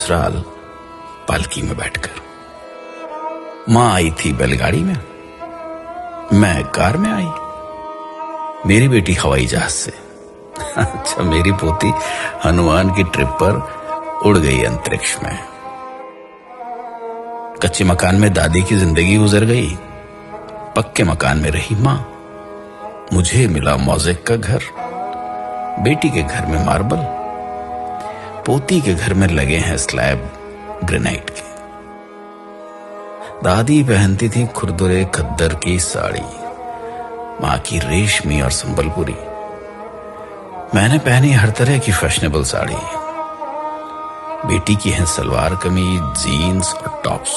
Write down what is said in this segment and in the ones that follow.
ससुराल पालकी में बैठकर। माँ आई थी बैलगाड़ी में, मैं कार में आई, मेरी बेटी हवाई जहाज से। अच्छा, मेरी पोती हनुमान की ट्रिप पर उड़ गई अंतरिक्ष में। कच्चे मकान में दादी की जिंदगी गुजर गई, पक्के मकान में रही माँ। मुझे मिला मौजेक का घर, बेटी के घर में मार्बल, पोती के घर में लगे हैं स्लैब ग्रेनाइट के। दादी पहनती थी खुरदुरे खद्दर की साड़ी, माँ की रेशमी और संबलपुरी। मैंने पहनी हर तरह की फैशनेबल साड़ी। बेटी की है सलवार कमीज, जीन्स और टॉप्स।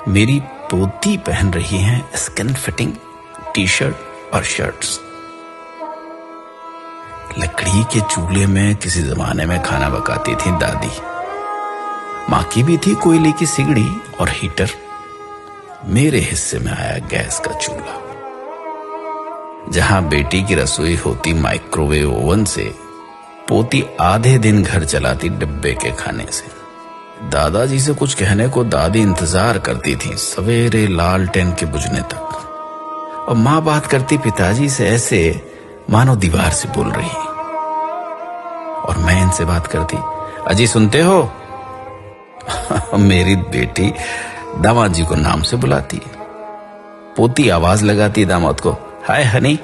मेरी पोती पहन रही है स्किन फिटिंग टी शर्ट और शर्ट्स। लकड़ी के चूल्हे में किसी जमाने में खाना पकाती थी दादी। माँ की भी थी कोयले की सिगड़ी और हीटर। मेरे हिस्से में आया गैस का चूल्हा। जहां बेटी की रसोई होती माइक्रोवेव ओवन से, पोती आधे दिन घर चलाती डिब्बे के खाने से। दादाजी से कुछ कहने को दादी इंतजार करती थी सवेरे लालटेन के बुझने तक, और माँ बात करती पिताजी से ऐसे मानो दीवार से बोल रही। और मैं इनसे बात करती, अजी सुनते हो? मेरी बेटी दामाद जी को नाम से बुलाती। पोती आवाज लगाती दामाद को, हाय हनी।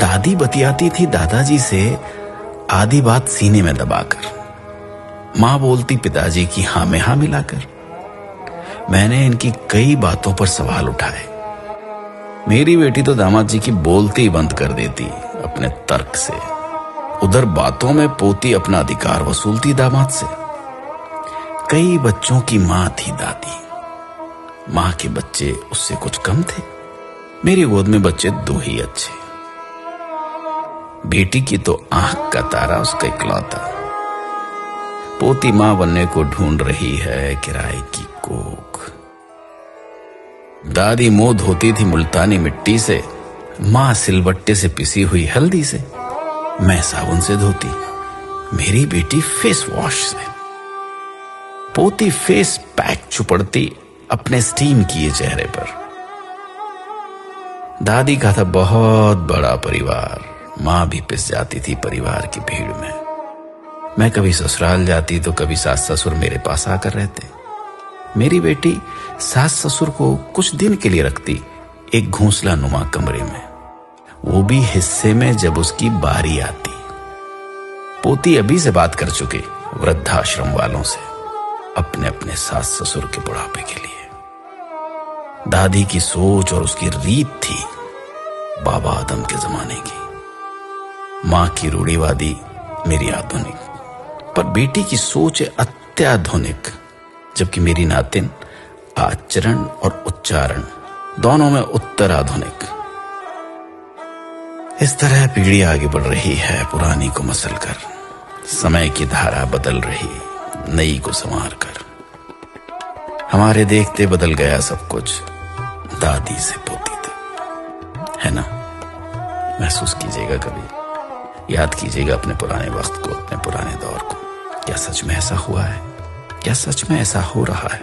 दादी बतियाती थी दादाजी से आधी बात सीने में दबाकर। मां बोलती पिताजी की हाँ में हाँ मिलाकर। मैंने इनकी कई बातों पर सवाल उठाए। मेरी बेटी तो दामाद जी की बोलती ही बंद कर देती अपने तर्क से। उधर बातों में पोती अपना अधिकार वसूलती दामाद से। कई बच्चों की मां थी दादी। मां के बच्चे उससे कुछ कम थे। मेरी गोद में बच्चे दो ही अच्छे। बेटी की तो आंख का तारा उसका इकलौता। पोती मां बनने को ढूंढ रही है किराए की कोख। दादी मुंह धोती थी मुल्तानी मिट्टी से, मां सिलबट्टे से पिसी हुई हल्दी से। मैं साबुन से धोती, मेरी बेटी फेस वॉश से। पोती फेस पैक चुपड़ती अपने स्टीम किए चेहरे पर। दादी का था बहुत बड़ा परिवार। मां भी पिस जाती थी परिवार की भीड़ में। मैं कभी ससुराल जाती तो कभी सास ससुर मेरे पास आकर रहते। मेरी बेटी सास ससुर को कुछ दिन के लिए रखती एक घोंसला नुमा कमरे में, वो भी हिस्से में जब उसकी बारी आती। पोती अभी से बात कर चुके वृद्धाश्रम वालों से अपने अपने सास ससुर के बुढ़ापे के लिए। दादी की सोच और उसकी रीत थी बाबा आदम के जमाने की। मां की रूढ़िवादी, मेरी आधुनिक। पर बेटी की सोच है अत्याधुनिक, जबकि मेरी नातिन आचरण और उच्चारण दोनों में उत्तर आधुनिक। इस तरह पीढ़ी आगे बढ़ रही है पुरानी को मसल कर। समय की धारा बदल रही नई को संवार कर। हमारे देखते बदल गया सब कुछ, दादी से पोती तक, है ना? महसूस कीजिएगा, कभी याद कीजिएगा अपने पुराने वक्त को, अपने पुराने दौर को। क्या सच में ऐसा हुआ है? क्या सच में ऐसा हो रहा है?